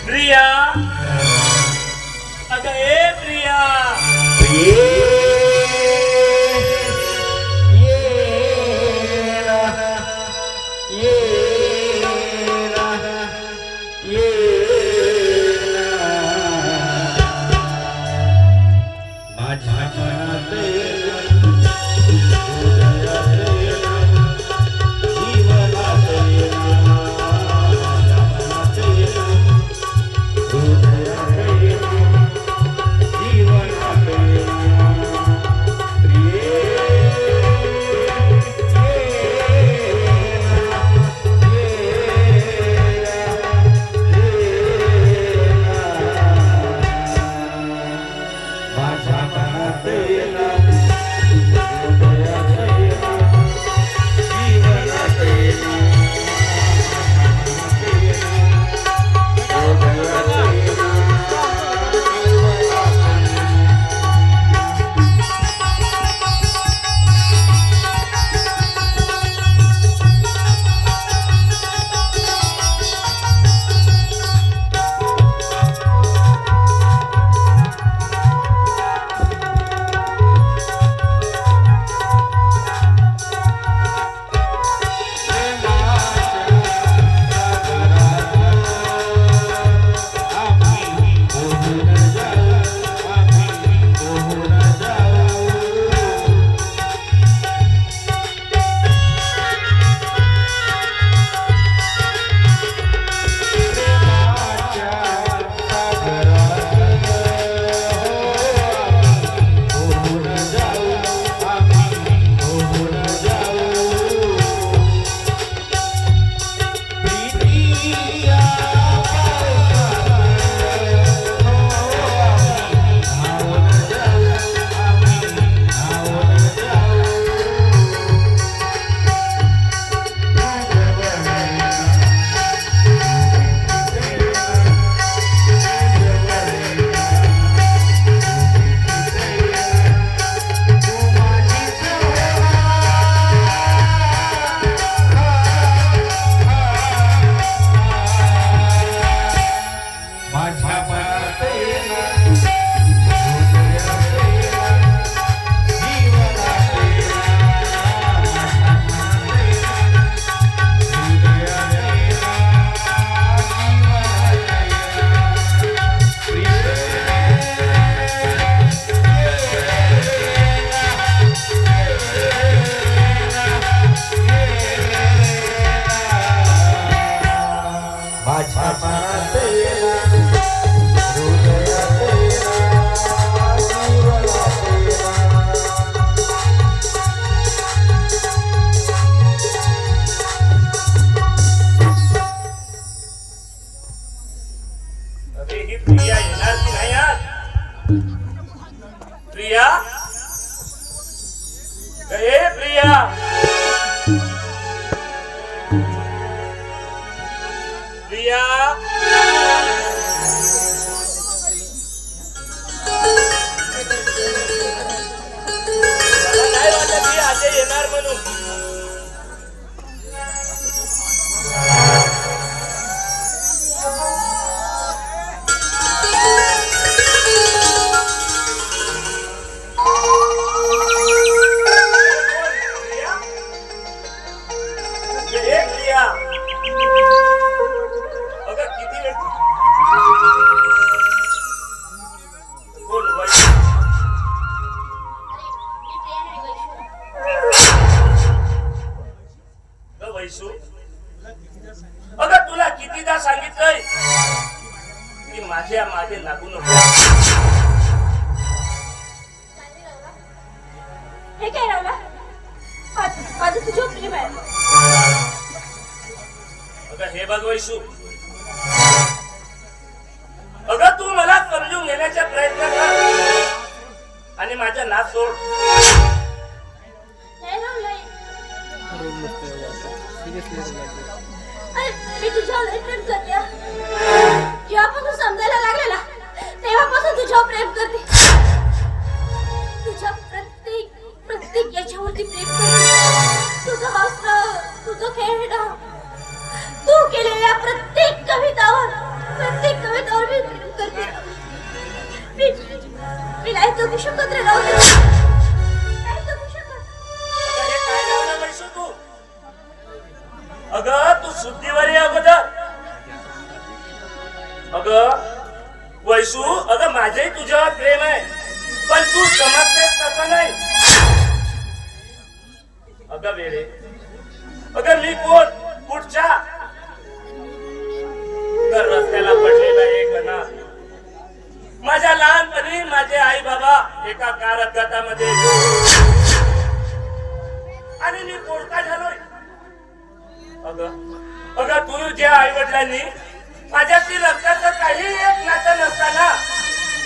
प्रिया अगं ए प्रिया प्रिया येणार की नाही आज? प्रिया ए प्रिया प्रिया मला नाही वाटत की आज येणार म्हणून. अगं तुला कितीदा सांगितलंय की माझ्या मागे लागू नको. हे काय रावला माझं तुझ्या प्रेम आहे. अगं हे बघ वैशू, अगं तू मला समजून घेण्याचा प्रयत्न कर आणि माझा नाच सोड. मी तुझ्यावर प्रेम करते. जेव्हापासून समजायला लागलेला तेव्हापासून तुझ्यावर प्रेम करते. तुझ्या प्रत्येक याच्यावरती प्रेम करते. तुझं हसणं, तुझं खेळणं, तू केलेल्या प्रत्येक कवितावर जगू शकत रे राहू दे. नाही जगू शकत. अगं हे काय लावलं वैशू तू? अगं तू शुद्धीवर ये अगोदर. अगं वैशू, अगं माझे तुझ्यावर प्रेम आहे, पण तू समजतेस तसं नाही. अगं वेळे, अगं मी कोण, कुठच्या तर रस्त्याला पडलेला एक अनाथ. माझ्या लहानपणी माझे आई बाबा एका कार अपघातामध्ये आणि मी पोरका झालोय. अगं अगं तू ज्या आई वडिलांनी माझ्याशी रक्ताचं काही एक नातं नसताना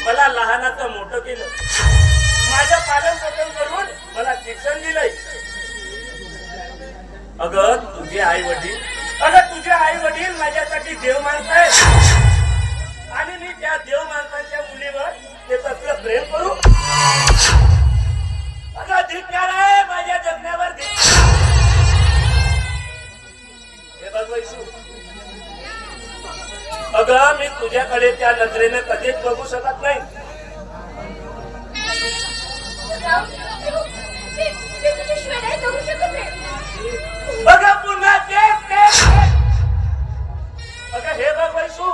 मला लहानाचं मोठं केलं, माझं पालन पोषण करून मला शिक्षण दिलंय. अगं तुझे आई वडील, अगं तुझे आई वडील माझ्यासाठी देव माणसं आहेत आणि मी त्या देव माणसांच्या मुलीवर ते तसलं प्रेम करू? अगं धिक्कार आहे माझ्या जगण्यावर. हे बघ वैशू, अगं मी तुझ्याकडे त्या नजरेने कधीच बघू शकत नाही. राहू दे. मी तुझ्याशिवाय नाही जगू शकत रे. अगं पुन्हा तेच. अगं हे बघ वैशू,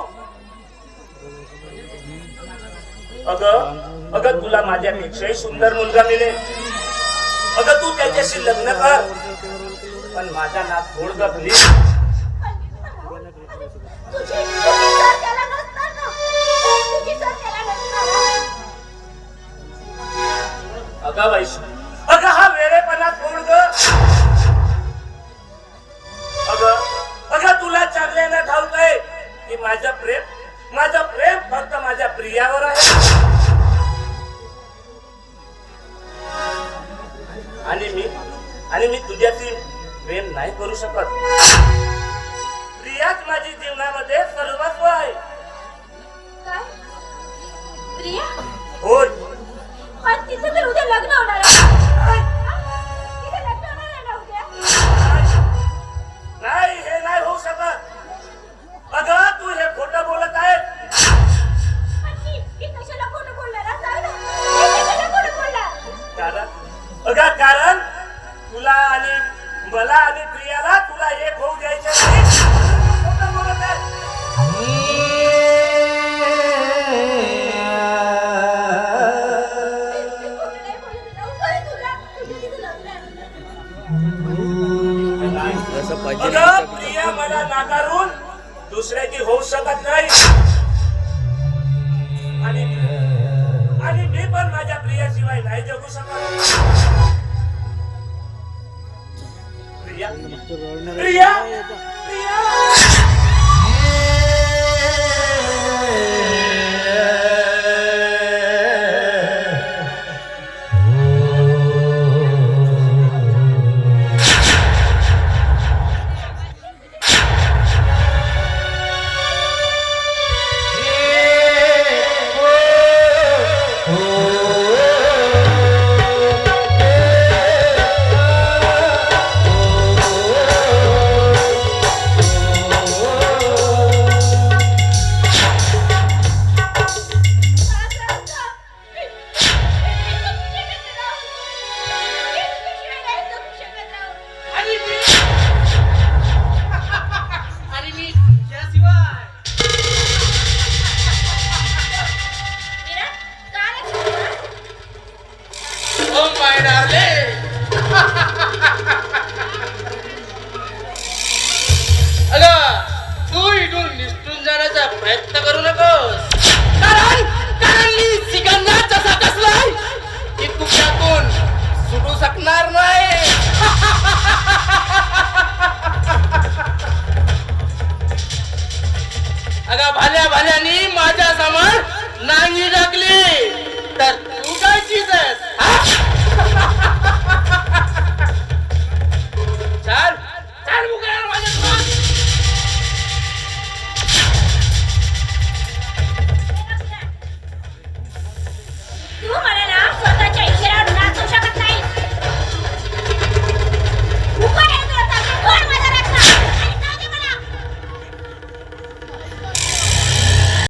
अगं तुला माझ्यापेक्षाही सुंदर मुलगा मिळेल. अगं तू त्याच्याशी लग्न कर, पण माझा नाक फोड ग प्लीज. अगं वैशू, अगं हा वेळेपणा सोड ग. अगं तुला चांगल्यानं ठाऊक आहे की माझं प्रेम फक्त माझ्या प्रियावर आहे. आणि मी तुझ्याशी प्रेम नाही करू शकत. प्रियाच माझी जीवनामध्ये सर्वस्व आहे. काय? प्रिया? होय. पण तिचं तर उद्या लग्न होणार आहे. तिचं लग्न होणार आहे ना उद्या? नाही, हे नाही होऊ शकत. अगं तू हे खोटं बोलत आहे. पण मी कशाला खोटं बोलणार? सांग ना. मी कशाला खोटं बोलणार? कारण तुला आणि मला आणि प्रियाला तुला एक होऊ द्यायचं नाही. खोटं बोलत आहे. अगं प्रिया मला नाकारून दुसऱ्याची होऊ शकत नाही. आणि मी पण माझ्या प्रियाशिवाय नाही जगू शकत. प्रिया प्रिया प्रिया प्रयत्न करू नकोस. कारण मी सिकंदर तसा कसलाय की तू त्यातून सुटू शकणार नाही. अगं भाल्या भाल्यानी माझ्या समोर नांगी टाकली तर तू काय चीज आहेस?